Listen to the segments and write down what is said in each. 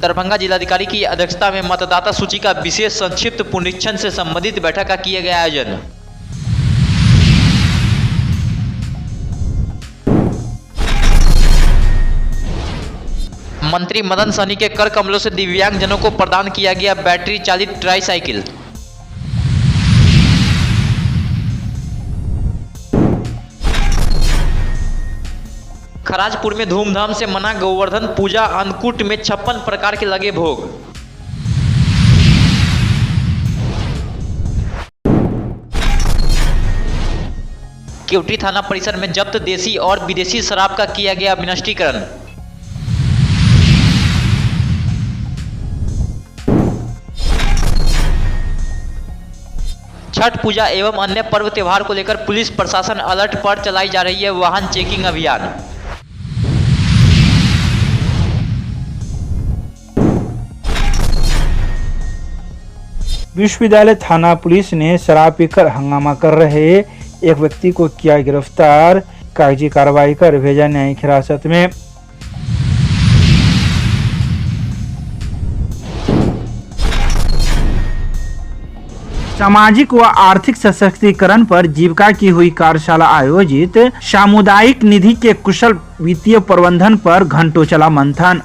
दरभंगा जिलाधिकारी की अध्यक्षता में मतदाता सूची का विशेष संक्षिप्त पुनरीक्षण से संबंधित बैठक का किया गया आयोजन। मंत्री मदन सहनी के कर कमलों से दिव्यांगजनों को प्रदान किया गया बैटरी चालित ट्राईसाइकिल। खराजपुर में धूमधाम से मना गोवर्धन पूजा, अन्नकूट में 56 प्रकार के लगे भोग। केवटी थाना परिसर में जब्त देसी और विदेशी शराब का किया गया विनष्टीकरण। छठ पूजा एवं अन्य पर्व त्योहार को लेकर पुलिस प्रशासन अलर्ट पर चलाई जा रही है वाहन चेकिंग अभियान। विश्वविद्यालय थाना पुलिस ने शराब पीकर हंगामा कर रहे एक व्यक्ति को किया गिरफ्तार, कागजी कार्रवाई कर भेजा न्यायिक हिरासत में। सामाजिक व आर्थिक सशक्तिकरण पर जीविका की हुई कार्यशाला आयोजित। सामुदायिक निधि के कुशल वित्तीय प्रबंधन पर घंटों चला मंथन।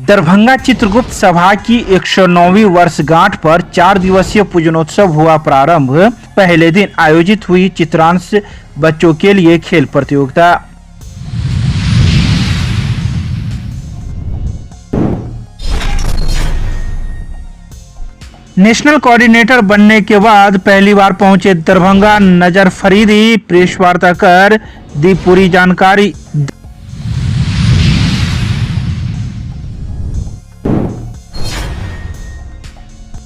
दरभंगा चित्रगुप्त सभा की 109वीं वर्षगांठ पर 4 दिवसीय पूजनोत्सव हुआ प्रारंभ। पहले दिन आयोजित हुई चित्रांश बच्चों के लिए खेल प्रतियोगिता। नेशनल कोऑर्डिनेटर बनने के बाद पहली बार पहुंचे दरभंगा नजर फरीदी, प्रेस वार्ता कर दी पूरी जानकारी।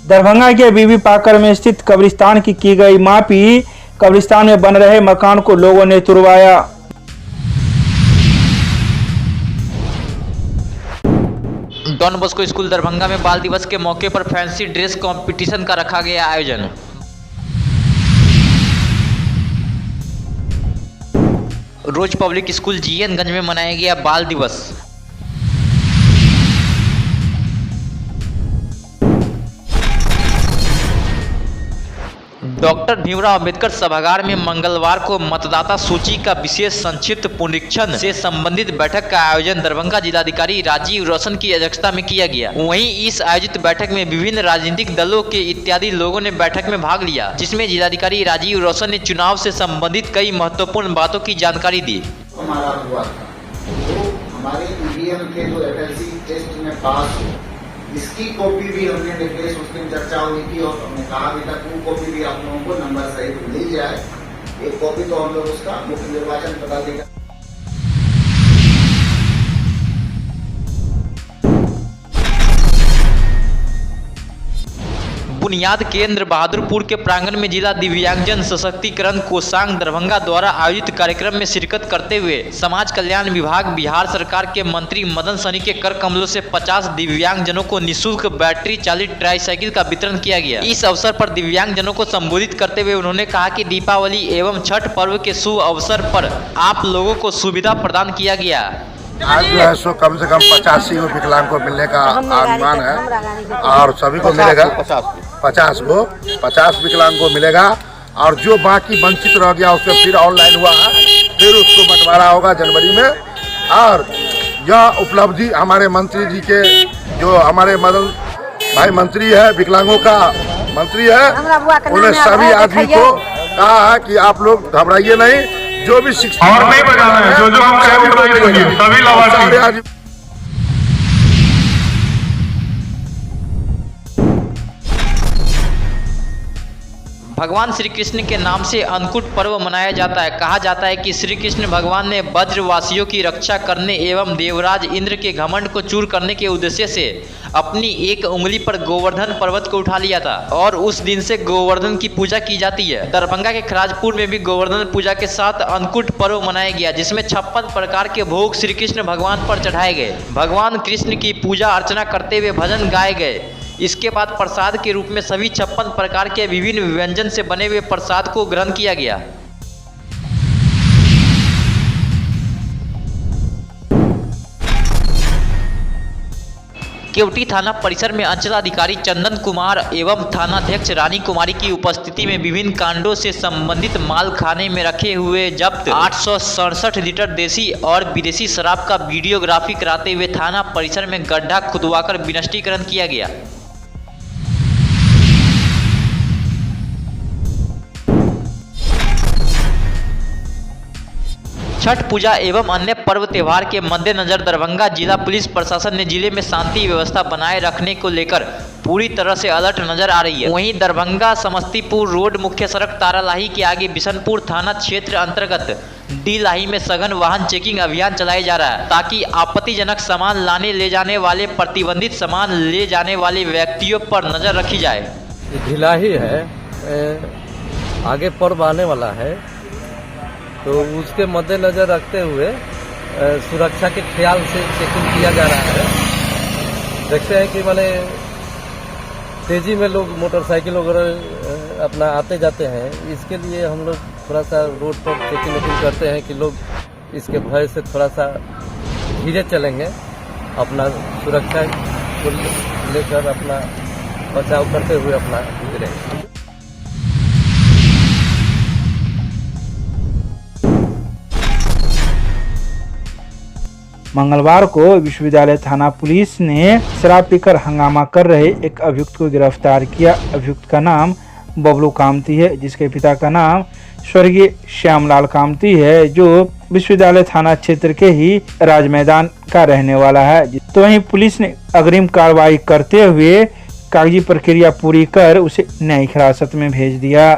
दरभंगा के बीबी पाकर में स्थित कब्रिस्तान की गई मापी। कब्रिस्तान में बन रहे मकान को लोगों ने तुड़वाया। डॉन बॉस्को स्कूल दरभंगा में बाल दिवस के मौके पर फैंसी ड्रेस कंपटीशन का रखा गया आयोजन। रोज पब्लिक स्कूल जीएनगंज में मनाया गया बाल दिवस। डॉक्टर भीमराव अंबेडकर सभागार में मंगलवार को मतदाता सूची का विशेष संक्षिप्त पुनरीक्षण से संबंधित बैठक का आयोजन दरभंगा जिलाधिकारी राजीव रोशन की अध्यक्षता में किया गया। वहीं इस आयोजित बैठक में विभिन्न राजनीतिक दलों के इत्यादि लोगों ने बैठक में भाग लिया, जिसमें जिलाधिकारी राजीव रोशन ने चुनाव से संबंधित कई महत्वपूर्ण बातों की जानकारी दी। इसकी कॉपी भी हमने निर्देश उस दिन चर्चा हुई थी और हमने कहा भी था वो कॉपी भी आप लोगों को नंबर सहित मिल जाए। एक कॉपी तो हम लोग उसका मुख्य निर्वाचन पदाधिकारी बुनियाद केंद्र बहादुरपुर के प्रांगण में जिला दिव्यांगजन सशक्तिकरण कोषांग दरभंगा द्वारा आयोजित कार्यक्रम में शिरकत करते हुए समाज कल्याण विभाग बिहार सरकार के मंत्री मदन सहनी के कर कमलों से 50 दिव्यांगजनों को निःशुल्क बैटरी चालित ट्राईसाइकिल का वितरण किया गया। इस अवसर पर दिव्यांगजनों को संबोधित करते हुए उन्होंने कहा कि दीपावली एवं छठ पर्व के शुभ अवसर पर आप लोगों को सुविधा प्रदान किया गया। आज जो है सो कम से कम 85 विकलांग को मिलने का अनुमान है और सभी को मिलेगा 50 विकलांग को मिलेगा और जो बाकी वंचित रह गया उसको फिर ऑनलाइन हुआ है, फिर उसको बंटवारा होगा जनवरी में। और यह उपलब्धि हमारे मंत्री जी के, जो हमारे मदन भाई मंत्री है, विकलांगों का मंत्री है, उन्हें सभी आदमी को कहा है कि आप लोग घबराइए नहीं, जो भी शिक्षा और नहीं बजाना है, जो हम सभी लाभार्थी। भगवान श्री कृष्ण के नाम से अन्नकूट पर्व मनाया जाता है। कहा जाता है कि श्री कृष्ण भगवान ने ब्रजवासियों की रक्षा करने एवं देवराज इंद्र के घमंड को चूर करने के उद्देश्य से अपनी एक उंगली पर गोवर्धन पर्वत को उठा लिया था और उस दिन से गोवर्धन की पूजा की जाती है। दरभंगा के खराजपुर में भी गोवर्धन पूजा के साथ अन्नकूट पर्व मनाया गया, जिसमें 56 प्रकार के भोग श्री कृष्ण भगवान पर चढ़ाए गए। भगवान कृष्ण की पूजा अर्चना करते हुए भजन गाए गए। इसके बाद प्रसाद के रूप में सभी 56 प्रकार के विभिन्न व्यंजन से बने हुए प्रसाद को ग्रहण किया गया। केवटी थाना परिसर में अंचलाधिकारी चंदन कुमार एवं थानाध्यक्ष रानी कुमारी की उपस्थिति में विभिन्न कांडों से संबंधित माल खाने में रखे हुए जब्त 867 लीटर देसी और विदेशी शराब का वीडियोग्राफी कराते हुए थाना परिसर में गड्ढा खुदवाकर विनष्टीकरण किया गया। छठ पूजा एवं अन्य पर्व त्योहार के मद्देनजर दरभंगा जिला पुलिस प्रशासन ने जिले में शांति व्यवस्था बनाए रखने को लेकर पूरी तरह से अलर्ट नजर आ रही है। वहीं दरभंगा समस्तीपुर रोड मुख्य सड़क तारालाही के आगे बिशनपुर थाना क्षेत्र अंतर्गत डी लाही में सघन वाहन चेकिंग अभियान चलाया जा रहा है ताकि आपत्तिजनक सामान लाने ले जाने वाले प्रतिबंधित सामान ले जाने वाले व्यक्तियों पर नजर रखी जाए। ढिलाही है, आगे पर्व आने वाला है तो उसके मद्देनजर रखते हुए सुरक्षा के ख्याल से चेकिंग किया जा रहा है। देखते हैं कि माने तेजी में लोग मोटरसाइकिल वगैरह अपना आते जाते हैं, इसके लिए हम लोग थोड़ा सा रोड पर चेकिंग करते हैं कि लोग इसके भय से थोड़ा सा धीरे चलेंगे, अपना सुरक्षा को लेकर अपना बचाव करते हुए अपना गुजरेंगे। मंगलवार को विश्वविद्यालय थाना पुलिस ने शराब पीकर हंगामा कर रहे एक अभियुक्त को गिरफ्तार किया। अभियुक्त का नाम बबलू कामती है, जिसके पिता का नाम स्वर्गीय श्यामलाल कामती है, जो विश्वविद्यालय थाना क्षेत्र के ही राज मैदान का रहने वाला है। तो वहीं पुलिस ने अग्रिम कार्रवाई करते हुए कागजी प्रक्रिया पूरी कर उसे न्यायिक हिरासत में भेज दिया।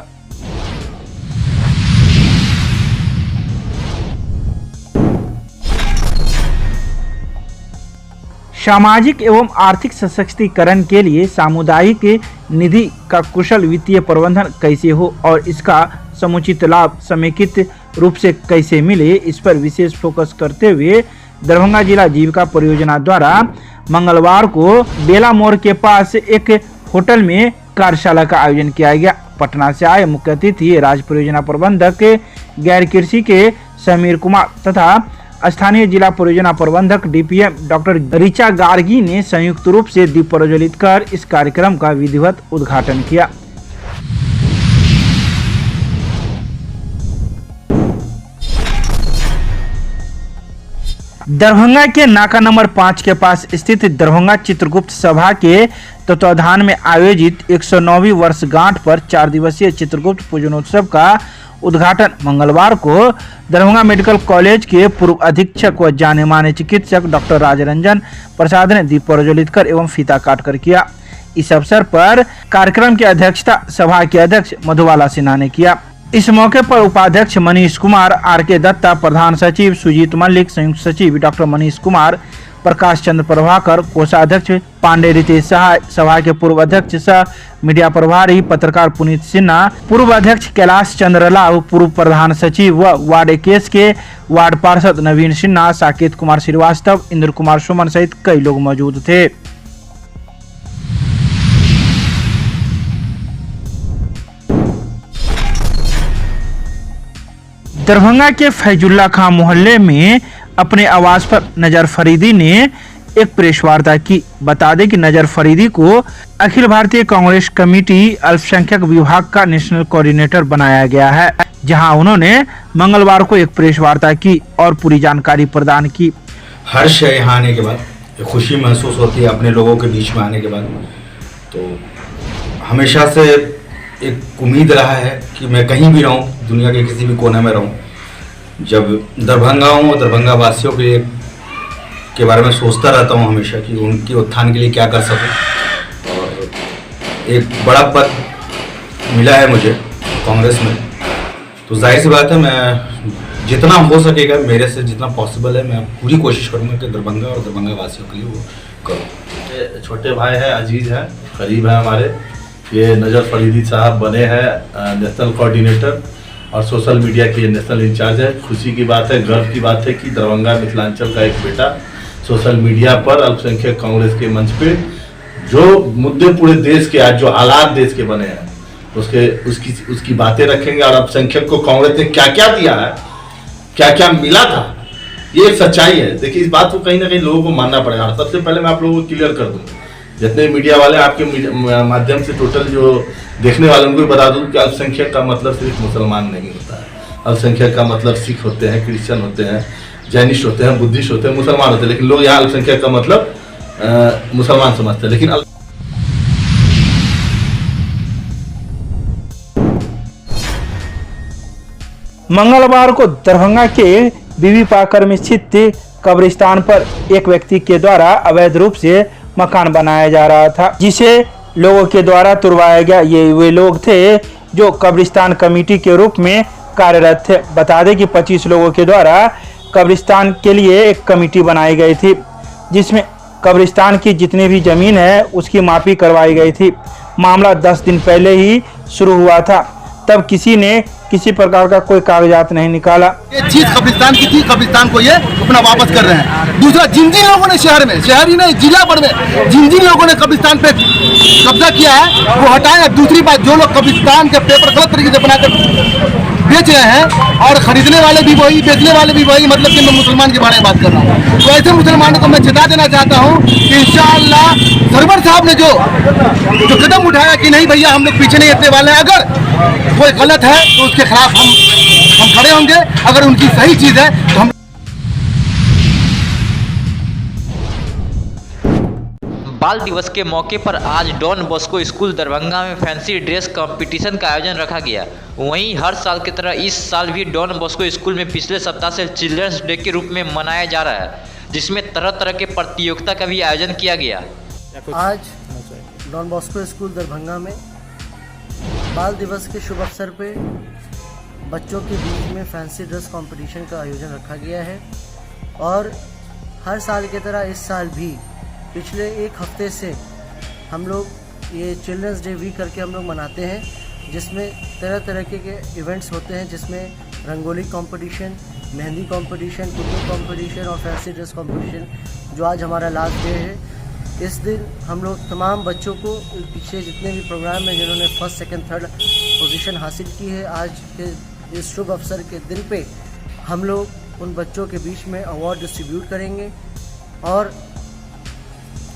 सामाजिक एवं आर्थिक सशक्तिकरण के लिए सामुदायिक निधि का कुशल वित्तीय प्रबंधन कैसे हो और इसका समुचित लाभ समेकित रूप से कैसे मिले, इस पर विशेष फोकस करते हुए दरभंगा जिला जीविका परियोजना द्वारा मंगलवार को बेला मोड़ के पास एक होटल में कार्यशाला का आयोजन किया गया। पटना से आए मुख्य अतिथि राज्य परियोजना प्रबंधक गैर कृषि के समीर कुमार तथा स्थानीय जिला परियोजना प्रबंधक डीपीएम डॉक्टर ऋचा गार्गी ने संयुक्त रूप से दीप प्रज्वलित कर इस कार्यक्रम का विधिवत उद्घाटन किया। दरभंगा के नाका नंबर 5 के पास स्थित दरभंगा चित्रगुप्त सभा के तत्वाधान में आयोजित 109वीं वर्षगांठ पर 4 दिवसीय चित्रगुप्त पूजनोत्सव का उद्घाटन मंगलवार को दरभंगा मेडिकल कॉलेज के पूर्व अधीक्षक व जाने माने चिकित्सक डॉक्टर राजरंजन प्रसाद ने दीप प्रज्वलित कर एवं फीता काट कर किया। इस अवसर पर कार्यक्रम की अध्यक्षता सभा के अध्यक्ष मधुबाला सिन्हा ने किया। इस मौके पर उपाध्यक्ष मनीष कुमार, आर.के. दत्ता, प्रधान सचिव सुजीत मल्लिक, संयुक्त सचिव डॉक्टर मनीष कुमार, प्रकाश चंद्र प्रभाकर, कोषाध्यक्ष पांडे रितेश सहाय, सभा के पूर्व अध्यक्ष सह मीडिया प्रभारी पत्रकार पुनीत सिन्हा, पूर्व अध्यक्ष कैलाश चंद्र लाभ, पूर्व प्रधान सचिव व वार्ड 21 के वार्ड पार्षद नवीन सिन्हा, साकेत कुमार श्रीवास्तव, इंद्र कुमार सुमन सहित कई लोग मौजूद थे। दरभंगा के फैजुल्ला खां मोहल्ले में अपने आवास पर नजर फरीदी ने एक प्रेस वार्ता की। बता दें कि नजर फरीदी को अखिल भारतीय कांग्रेस कमेटी अल्पसंख्यक विभाग का नेशनल कोऑर्डिनेटर बनाया गया है, जहां उन्होंने मंगलवार को एक प्रेस वार्ता की और पूरी जानकारी प्रदान की। हर्ष है यहाँ आने के बाद, खुशी महसूस होती है अपने लोगों के बीच में आने के बाद। तो हमेशा से एक उम्मीद रहा है कि मैं कहीं भी रहूं, दुनिया के किसी भी कोने में रहूं, जब दरभंगा हूँ और दरभंगा वासियों के बारे में सोचता रहता हूँ हमेशा कि उनके उत्थान के लिए क्या कर सकूँ। और एक बड़ा पद मिला है मुझे कांग्रेस में, तो जाहिर सी बात है मैं जितना हो सकेगा मेरे से जितना पॉसिबल है मैं पूरी कोशिश करूँगा कि दरभंगा और दरभंगा वासियों के लिए वो करूँ। छोटे भाई हैं, अजीज हैं, करीब हैं हमारे, ये नजर फरीदी साहब बने हैं नेशनल कोऑर्डिनेटर और सोशल मीडिया के नेशनल इंचार्ज है। खुशी की बात है, गर्व की बात है कि दरभंगा मिथिलांचल का एक बेटा सोशल मीडिया पर अल्पसंख्यक कांग्रेस के मंच पे जो मुद्दे पूरे देश के, आज जो हालात देश के बने हैं उसकी बातें रखेंगे और अल्पसंख्यक को कांग्रेस ने क्या क्या दिया है, क्या क्या मिला था, ये एक सच्चाई है। देखिए इस बात को कहीं ना कहीं लोगों को मानना पड़ेगा। और सबसे पहले मैं आप लोगों को क्लियर कर दूं, जितने मीडिया वाले आपके माध्यम से टोटल जो देखने वाले उनको भी बता दूं कि अल्पसंख्यक का मतलब सिर्फ मुसलमान नहीं होता है। अल्पसंख्यक का मतलब सिख होते हैं, क्रिश्चियन होते हैं, जैनिस्ट होते हैं, बुद्धिस्ट होते हैं, मुसलमान होते हैं। लेकिन लोग यहाँ अल्पसंख्यक का मतलब मुसलमान समझते हैं। लेकिन मंगलवार को दरभंगा के बीबी पाकर में स्थित कब्रिस्तान पर एक व्यक्ति के द्वारा अवैध रूप से मकान बनाया जा रहा था, जिसे लोगों के द्वारा तुड़वाया गया। ये वे लोग थे जो कब्रिस्तान कमेटी के रूप में कार्यरत थे। बता दें कि 25 लोगों के द्वारा कब्रिस्तान के लिए एक कमेटी बनाई गई थी, जिसमें कब्रिस्तान की जितनी भी जमीन है उसकी मापी करवाई गई थी। मामला 10 दिन पहले ही शुरू हुआ था, तब किसी ने किसी प्रकार का कोई कागजात नहीं निकाला। ये चीज कब्रिस्तान की थी, कब्रिस्तान को ये अपना वापस कर रहे हैं। दूसरा, जिन जिन लोगों ने शहर में, शहर ही नहीं जिला भर में जिन जिन लोगों ने कब्रिस्तान पे कब्जा किया है वो हटाएं। दूसरी बात, जो लोग कब्रिस्तान के पेपर गलत तरीके से बनाकर बेच रहे हैं और खरीदने वाले भी वही, बेचने वाले भी वही, मतलब कि मैं मुसलमान के बारे में बात कर रहा हूँ। तो ऐसे मुसलमानों को मैं चेता देना चाहता हूँ कि इंशाअल्लाह सरवर साहब ने जो कदम उठाया कि नहीं भैया हम लोग पीछे नहीं हटने वाले हैं, अगर कोई गलत है तो उसके खिलाफ हम खड़े होंगे, अगर उनकी सही चीज है तो हम। बाल दिवस के मौके पर आज डॉन बॉस्को स्कूल दरभंगा में फैंसी ड्रेस कंपटीशन का आयोजन रखा गया। वहीं हर साल की तरह इस साल भी डॉन बॉस्को स्कूल में पिछले सप्ताह से चिल्ड्रंस डे के रूप में मनाया जा रहा है, जिसमें तरह तरह के प्रतियोगिता का भी आयोजन किया गया। आज डॉन बॉस्को स्कूल दरभंगा में बाल दिवस के शुभ अवसर पे बच्चों के बीच में फैंसी ड्रेस कंपटीशन का आयोजन रखा गया है। और हर साल की तरह इस साल भी पिछले एक हफ्ते से हम लोग ये चिल्ड्रंस डे वीक करके हम लोग मनाते हैं, जिसमें तरह तरह के इवेंट्स होते हैं, जिसमें rangoli competition, mehndi competition, cooking competition और फैंसी ड्रेस कंपटीशन, जो आज हमारा लास्ट डे है। इस दिन हम लोग तमाम बच्चों को, पीछे जितने भी प्रोग्राम हैं जिन्होंने फर्स्ट सेकंड थर्ड पोजीशन हासिल की है, आज के इस शुभ अवसर के दिन पे हम लोग उन बच्चों के बीच में अवार्ड डिस्ट्रीब्यूट करेंगे। और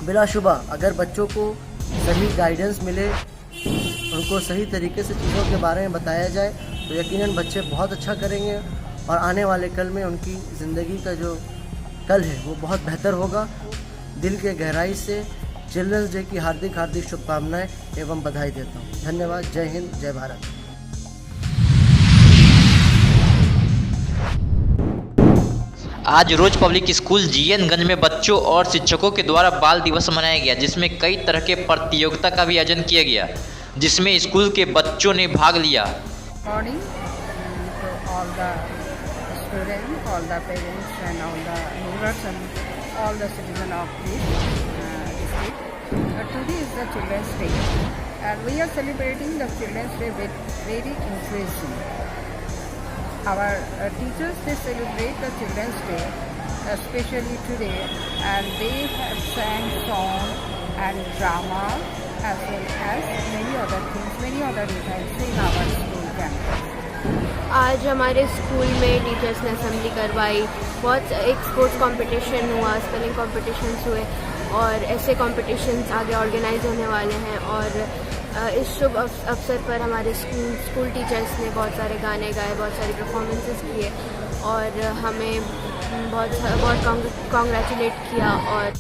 बिलाशुबा अगर बच्चों को सही गाइडेंस मिले, उनको सही तरीके से चीज़ों के बारे में बताया जाए, तो यकीनन बच्चे बहुत अच्छा करेंगे और आने वाले कल में उनकी ज़िंदगी का जो कल है वो बहुत बेहतर होगा। दिल के गहराई से चिल्ड्रंस डे की हार्दिक हार्दिक शुभकामनाएं एवं बधाई देता हूँ। धन्यवाद। जय हिंद, जय भारत। आज रोज पब्लिक स्कूल जीएनगंज में बच्चों और शिक्षकों के द्वारा बाल दिवस मनाया गया, जिसमें कई तरह के प्रतियोगिता का भी आयोजन किया गया, जिसमें स्कूल के बच्चों ने भाग लिया। Morning to all the students, all the parents and all the neighbors and all the citizens of this district. Today is the Children's Day and we are celebrating the Children's Day with very enthusiasm. Our teachers, they celebrate the Children's Day, especially today, and they have sang song and drama as well as many other things, many other events in our school campus. आज हमारे school में teachers ने assembly करवाई, बहुत एक sports competition हुआ, spelling competitions हुए और ऐसे कॉम्पिटिशन्स आगे ऑर्गेनाइज होने वाले हैं। और इस शुभ अवसर पर हमारे स्कूल टीचर्स ने बहुत सारे गाने गाए, बहुत सारी परफॉर्मेंसेस किए और हमें बहुत कॉन्ग्रेचुलेट किया। और